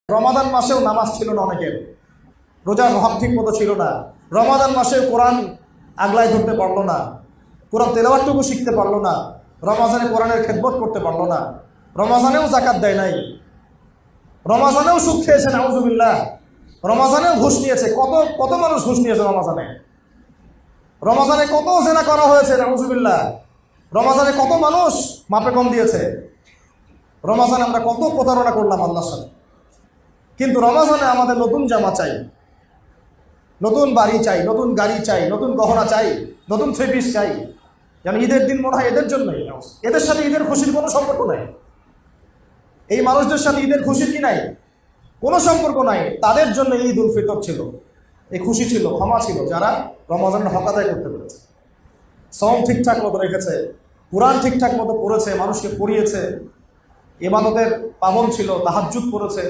রমাদান মাসেও নামাজ ছিল না অনেকের, রোজার হক ঠিক মতো ছিল না। রমাদান মাসে কোরআন আগলায় ধরতে পারলো না, কোরআন তেলাওয়াতটুকু শিখতে পারলো না, রমাজানে কোরআনের খেদমত করতে পারলো না, রমাজানেও যাকাত দেয় নাই, রমাজানেও সুদ খেয়েছে নাউজুবিল্লাহ, রমাজানেও ঘুষ নিয়েছে। কত কত মানুষ ঘুষ নিয়েছে রমাজানে, রমাজানে কত জেনা করা হয়েছে নাউজুবিল্লাহ, রমাজানে কত মানুষ মাপে কম দিয়েছে, রমাজানে আমরা কত প্রতারণা করলাম আল্লাহর সাথে। কিন্তু রমাজানে আমাদের নতুন জামা চাই, নতুন বাড়ি চাই, নতুন গাড়ি চাই, নতুন গহনা চাই, নতুন থ্রি পিস চাই। যেন ঈদের দিন মনে হয় এদের জন্যই, এদের সাথে ঈদের খুশির কোনো সম্পর্ক নাই। এই মানুষদের সাথে ঈদের খুশির কি নাই? কোনো সম্পর্ক নাই। তাদের জন্য ঈদ উল ফিতর ছিল, এই খুশি ছিল, ক্ষমা ছিল, যারা রমাজানের হক আদায় করতে পেরেছে, সওম ঠিকঠাক মতো রেখেছে, কোরআন ঠিকঠাক মতো পড়েছে, মানুষকে পড়িয়েছে, ইবাদতের পাবন ছিল, তাহাজ্জুদ পড়েছে।